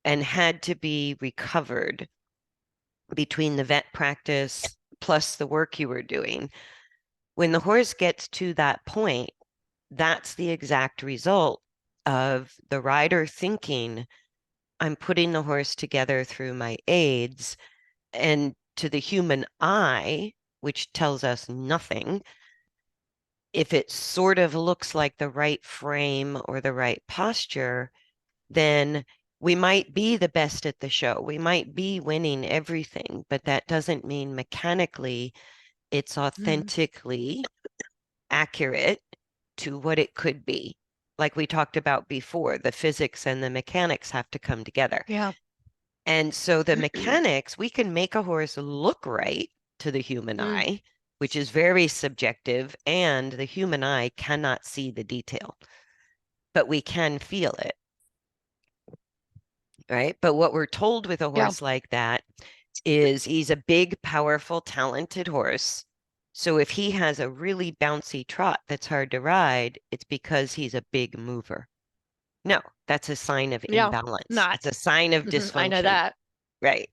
and had to be recovered between the vet practice plus the work you were doing. When the horse gets to that point, that's the exact result of the rider thinking, I'm putting the horse together through my aids. And to the human eye, which tells us nothing, if it sort of looks like the right frame or the right posture, then we might be the best at the show. We might be winning everything, but that doesn't mean mechanically it's Mm. authentically accurate to what it could be. Like we talked about before, the physics and the mechanics have to come together. Yeah. And so the mechanics, we can make a horse look right to the human Mm. eye, which is very subjective, and the human eye cannot see the detail, but we can feel it, right? But what we're told with a Yeah. horse like that is he's a big, powerful, talented horse. So if he has a really bouncy trot that's hard to ride, it's because he's a big mover. No, that's a sign of Yeah. imbalance. It's Not. a sign of I know dysfunction, that. right?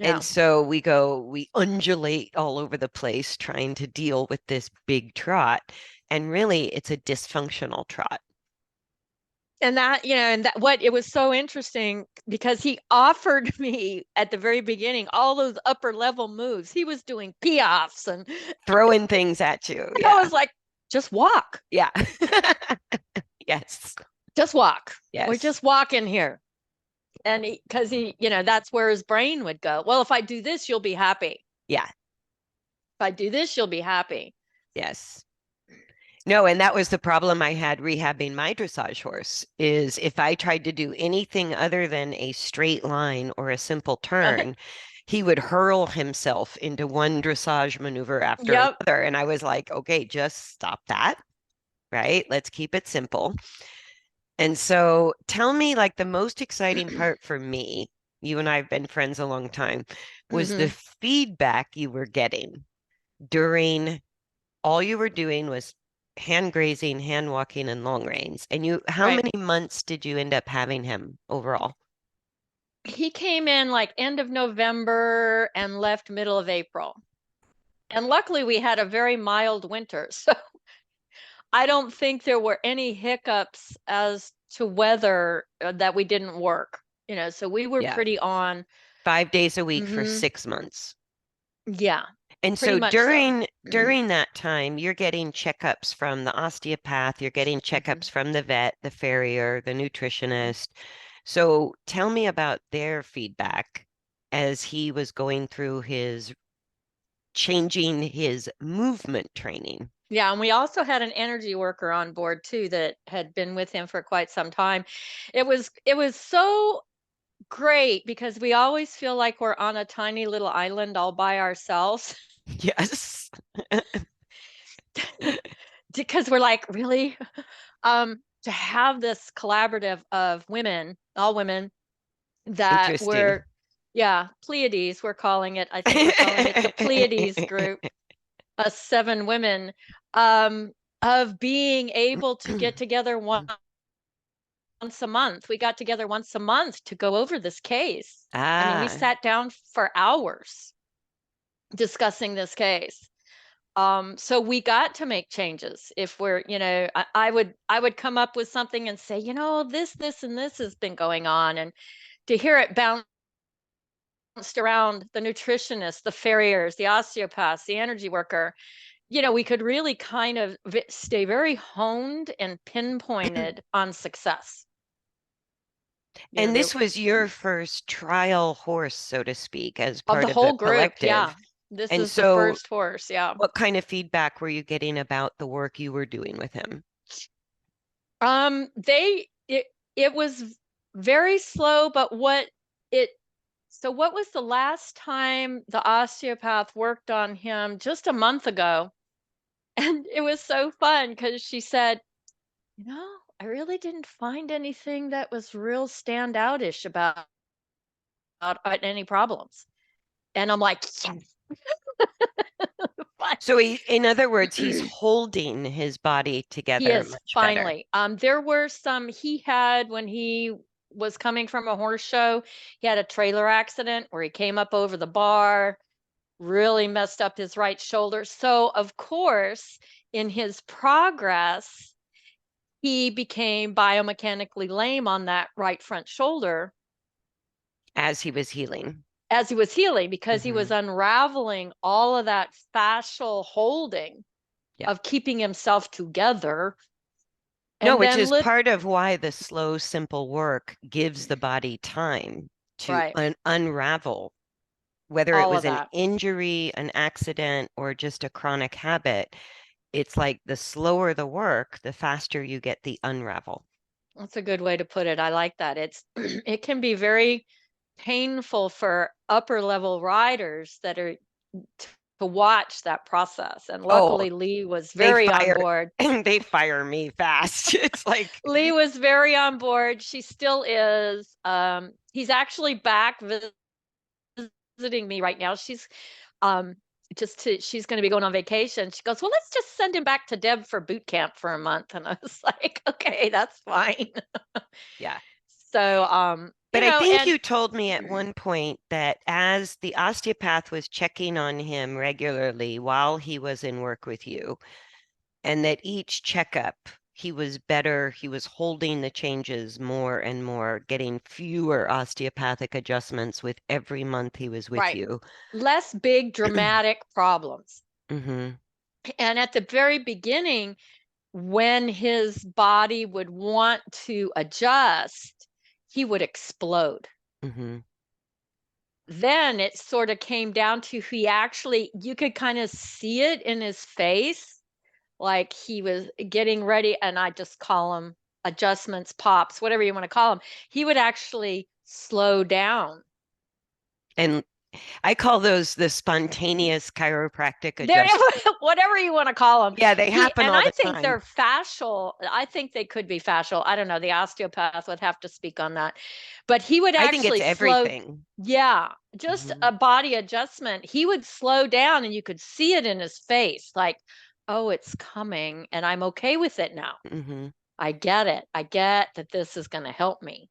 And Yeah. so we undulate all over the place trying to deal with this big trot. And really, it's a dysfunctional trot. And and that what it was so interesting because he offered me at the very beginning all those upper level moves. He was doing piafs and Throwing things at you. I Yeah. was like, just walk. Yeah. Yes. Just walk. We're Yes. just walking here. And because that's where his brain would go. Well, if I do this, you'll be happy. Yeah. If I do this, you'll be happy. Yes. No, and that was the problem I had rehabbing my dressage horse is if I tried to do anything other than a straight line or a simple turn, he would hurl himself into one dressage maneuver after Yep. another. And I was like, okay, just stop that. right? Let's keep it simple. And so tell me, like, the most exciting part for me, you and I have been friends a long time, was the Hmm. feedback you were getting during all you were doing was hand grazing, hand walking, and long reins. And how Right. many months did you end up having him overall? He came in like end of November and left middle of April. And luckily we had a very mild winter. So I don't think there were any hiccups as to whether that we didn't work. So we were Yeah, pretty on. 5 days a week for Hmm. 6 months. Yeah, And pretty so much so. during that time, you're getting checkups from the osteopath, you're getting Hmm. checkups from the vet, the farrier, the nutritionist. So tell me about their feedback as he was going through his changing his movement training. Yeah, and we also had an energy worker on board too that had been with him for quite some time. It was so great because we always feel like we're on a tiny little island all by ourselves Yes. because we're like, really? To have this collaborative of women, all women that Interesting. were, yeah, Pleiades, we're calling it. I think we're calling it the Pleiades group, us 7 women, um, of being able to get together once a month. We got together once a month to go over this case. I mean, we Ah, sat down for hours discussing this case. So we got to make changes. If we're, I would come up with something and say, this, and this has been going on, and to hear it bounced around the nutritionist, the farriers, the osteopaths, the energy worker, we could really kind of stay very honed and pinpointed on success. and There this was your first trial horse, so to speak, as of the part of the whole group, collective. yeah. This And is the so, first horse, yeah. what kind of feedback were you getting about the work you were doing with him? It was very slow, but it what was the last time the osteopath worked on him? Just a month ago. And it was so fun because she said, I really didn't find anything that was real standoutish about any problems. And I'm like, yes, fine. So in other words, he's holding his body He together is much better. finally. There were some he had when he was coming from a horse show. He had a trailer accident where he came up over the bar, really messed up his right shoulder. So, of course, in his progress, he became biomechanically lame on that right front shoulder As he was healing. as he was healing because he was Hmm. unraveling all of that fascial holding Yeah. of keeping himself together. No, And which then is part of why the slow, simple work gives the body time to right, unravel, whether it all was of an that. injury, an accident, or just a chronic habit. It's like the slower the work, the faster you get the unravel. That's a good way to put it. I like that. It can be very painful for upper level riders that are to watch that process. And Oh, luckily Lee was they very on fire board. they fire me fast. It's like, Lee was very on board. She still is. He's actually back visiting me right now. Um she's going to be going on vacation. She goes, "Well, let's just send him back to Deb for boot camp for a month." And I was like, "Okay, that's fine." yeah. So, But I think and you told me at one point that as the osteopath was checking on him regularly while he was in work with you, and that each checkup he was better, he was holding the changes more and more, getting fewer osteopathic adjustments with every month he was with right, you. less big dramatic problems. Hmm. And at the very beginning, when his body would want to adjust, he would explode. Hmm. Then it sort of came down to you could kind of see it in his face, like he was getting ready, and I just call them adjustments, pops, whatever you want to call them. He would actually slow down. And I call those the spontaneous chiropractic They're adjustment. whatever you want to call them. Yeah, they He happen and all I the think time. they're fascial. I think they could be fascial. I don't know. The osteopath would have to speak on that. But he would I think it's actually slow, everything. yeah, just Hmm. a body adjustment. He would slow down and you could see it in his face, like, oh, it's coming and I'm okay with it now. Hmm. I get it. I get that this is going to help me.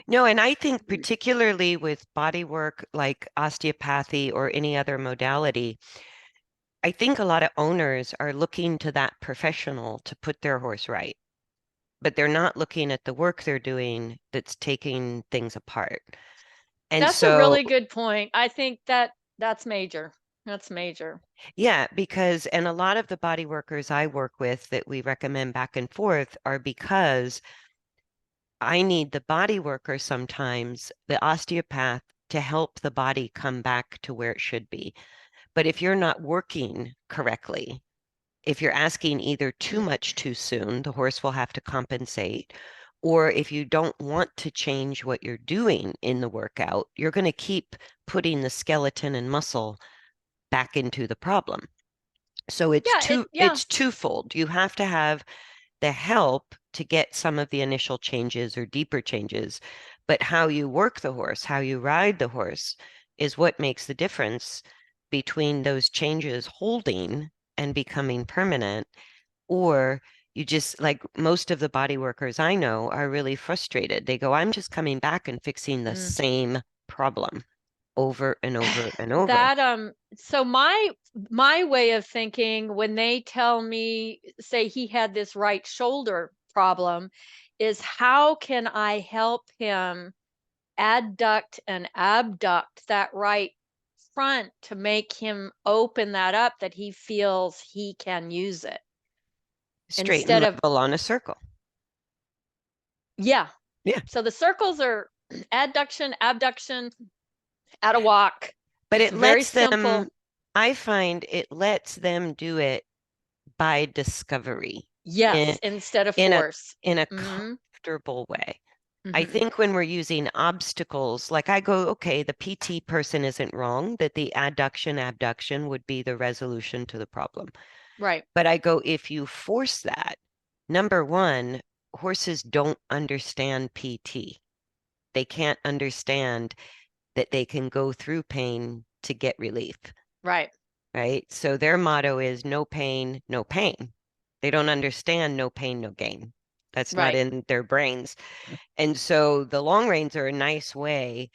No, and I think particularly with body work like osteopathy or any other modality, I think a lot of owners are looking to that professional to put their horse right, but they're not looking at the work they're doing that's taking things apart. And That's a so, really good point. I think that's major. That's major. yeah, because, and a lot of the body workers I work with that we recommend back and forth are because I need the body worker sometimes, the osteopath, to help the body come back to where it should be. But if you're not working correctly, if you're asking either too Mm. much too soon, the horse will have to compensate. Or if you don't want to change what you're doing in the workout, you're going to keep putting the skeleton and muscle back into the problem. So Yeah. it's twofold. You have to have the help to get some of the initial changes or deeper changes, but how you work the horse, how you ride the horse is what makes the difference between those changes holding and becoming permanent, or you just like most of the body workers I know are really frustrated. They go, I'm just coming back and fixing the Mm. same problem over and over and over. That so my way of thinking when they tell me, say he had this right shoulder problem, is how can I help him adduct and abduct that right front to make him open that up that he feels he can use it Straight and instead of, level on a circle. yeah. Yeah. So the circles are adduction, abduction, at a walk. But It's it very lets them, simple. I find it lets them do it by discovery in Yes, instead of in a force. in a Mm-hmm. comfortable way. I Mm-hmm. think when we're using obstacles, like I go, okay, the PT person isn't wrong, that the adduction abduction would be the resolution to the problem. Right. But I go, if you force that, number one, horses don't understand PT. They can't understand that they can go through pain to get relief, Right. right? So their motto is no pain, no pain. They don't understand no pain, no gain. That's not Right. in their brains. And so the long reins are a nice way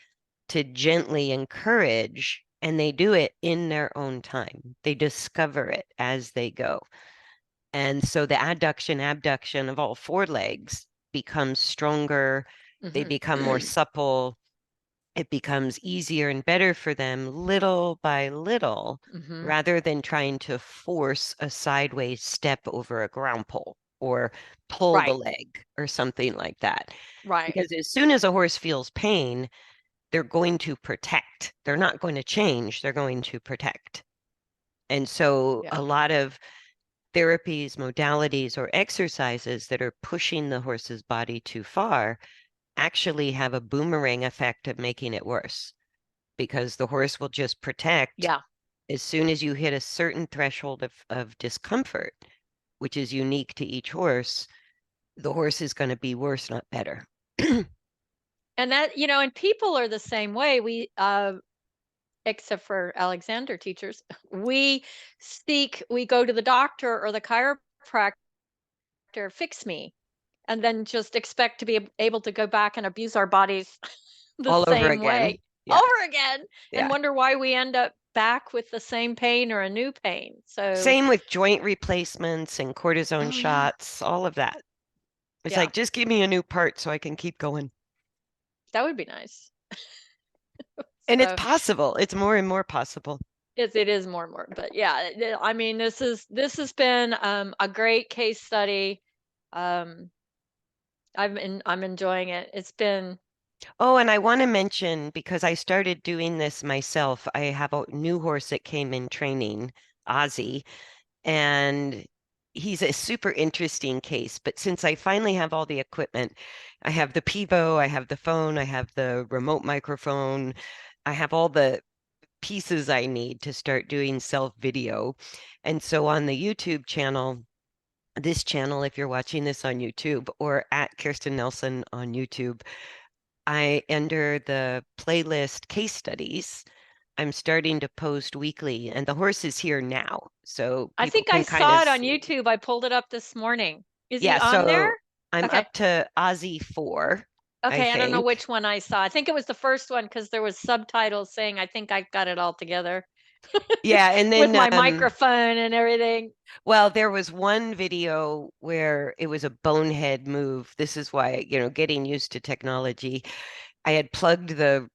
to gently encourage, and they do it in their own time. They discover it as they go. And so the adduction, abduction of all four legs becomes stronger. They become more Mm-hmm. supple. It becomes easier and better for them little by little, Mm-hmm. rather than trying to force a sideways step over a ground pole or pull the Right. leg or something like that. Right. Because as soon as a horse feels pain, they're going to protect. They're not going to change, they're going to protect. And so Yeah. a lot of therapies, modalities, or exercises that are pushing the horse's body too far actually have a boomerang effect of making it worse because the horse will just protect Yeah. as soon as you hit a certain threshold of discomfort, which is unique to each horse, the horse is going to be worse, not better. And that, and people are the same way. Except for Alexander teachers, we go to the doctor or the chiropractor, fix me, and then just expect to be able to go back and abuse our bodies the All over same again. way Yeah. over again and Yeah. wonder why we end up back with the same pain or a new pain. So, Same with joint replacements and cortisone oh yeah. shots, all of that. It's Yeah, like, just give me a new part so I can keep going. that would be nice. And it's So, possible. It's more and more possible. it is more and more. But yeah, I mean, this has been a great case study. Um, I'm enjoying it. It's been Oh, and I want to mention because I started doing this myself. I have a new horse that came in training, Ozzy, and he's a super interesting case. But since I finally have all the equipment, I have the Pivo, I have the phone, I have the remote microphone, I have all the pieces I need to start doing self video. And so on the YouTube channel, this channel, if you're watching this on YouTube or at Kirsten Nelsen on YouTube, I under the playlist case studies, I'm starting to post weekly, and the horse is here now. So I people think I can kind saw of it on see. YouTube. I pulled it up this morning. Is he Yeah, on there? so I'm Okay. up to Aussie 4, I Okay, I don't know think. which one I saw. I think it was the first one because there was subtitles saying I think I've got it all together Yeah, and with then my microphone and everything. well, there was one video where it was a bonehead move. This is why, getting used to technology. I had plugged the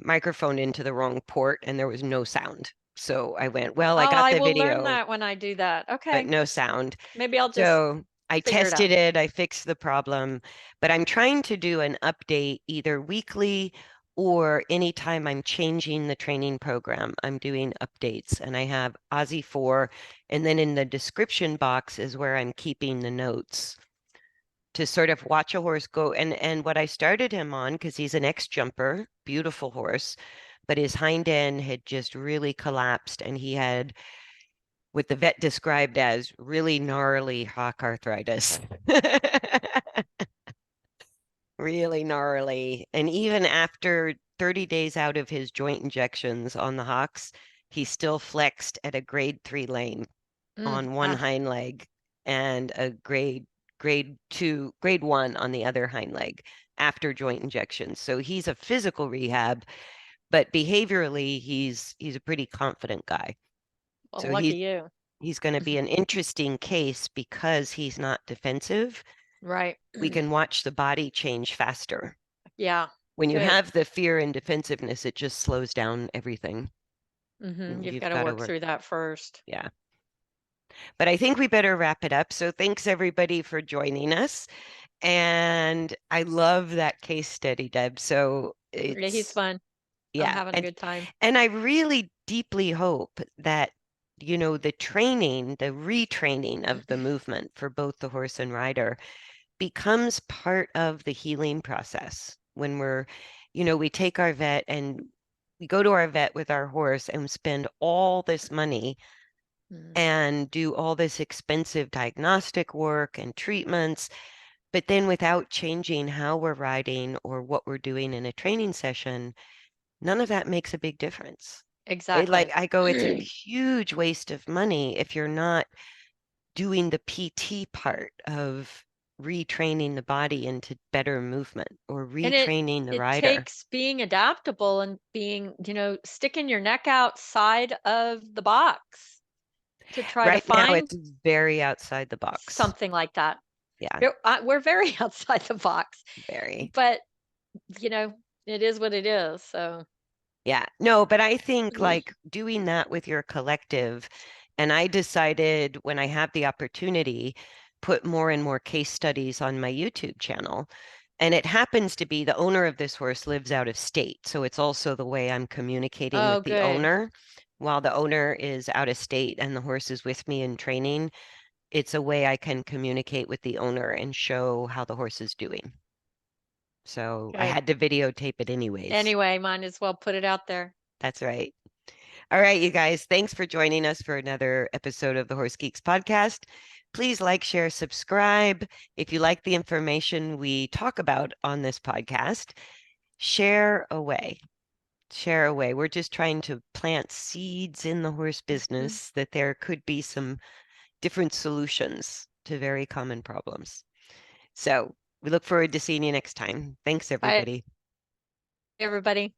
microphone into the wrong port and there was no sound. So I went, well, I Oh, got I the will learn video, that when I do that. but Okay. no sound. Maybe I'll just So I figure it out. tested it, I fixed the problem, but I'm trying to do an update either weekly or anytime I'm changing the training program, I'm doing updates. And I have Aussie 4, and then in the description box is where I'm keeping the notes to sort of watch a horse go. And what I started him on, because he's an ex-jumper, beautiful horse, but his hind end had just really collapsed, and he had what the vet described as really gnarly hock arthritis. Really gnarly. And even after 30 days out of his joint injections on the hocks, he still flexed at a grade 3 lane on one Ah, hind leg and a grade 1 on the other hind leg after joint injections. So he's a physical rehab, but behaviorally he's a pretty confident guy. well, So lucky you. he's going to be an interesting case because he's not defensive. Right. We can watch the body change faster. Yeah. When you Good. have the fear and defensiveness, it just slows down everything. You've You've got to got to work work. through that first. Yeah. But I think we better wrap it up. So thanks everybody for joining us. And I love that case study, Deb. So Yeah, he's it's, fun. I'm yeah. having a good time. And I really deeply hope that, the training, the retraining of the movement for both the horse and rider becomes part of the healing process when we take our vet and we go to our vet with our horse and spend all this money Mm, and do all this expensive diagnostic work and treatments, but then without changing how we're riding or what we're doing in a training session, none of that makes a big difference. exactly. I go, it's a huge waste of money if you're not doing the PT part of retraining the body into better movement or And it retraining the it rider. takes being adaptable and being, sticking your neck outside of the box to try to Right now, find it's very outside the box. something like that. Yeah, We're very outside the box, very. but you know, it is what it is. So, Yeah. No, but I think like doing that with your collective, and I decided when I have the opportunity, put more and more case studies on my YouTube channel. And it happens to be the owner of this horse lives out of state. So it's also the way I'm communicating oh, with the good. owner. While the owner is out of state and the horse is with me in training, it's a way I can communicate with the owner and show how the horse is doing. So I Good. had to videotape it anyways. Anyway, might as well put it out there. That's right. All right, you guys, thanks for joining us for another episode of the Horse Geeks podcast. Please like, share, subscribe. If you like the information we talk about on this podcast, share away. Share away. We're just trying to plant seeds in the horse Mhm. business that there could be some different solutions to very common problems. So we look forward to seeing you next time. Thanks, Bye, everybody. everybody.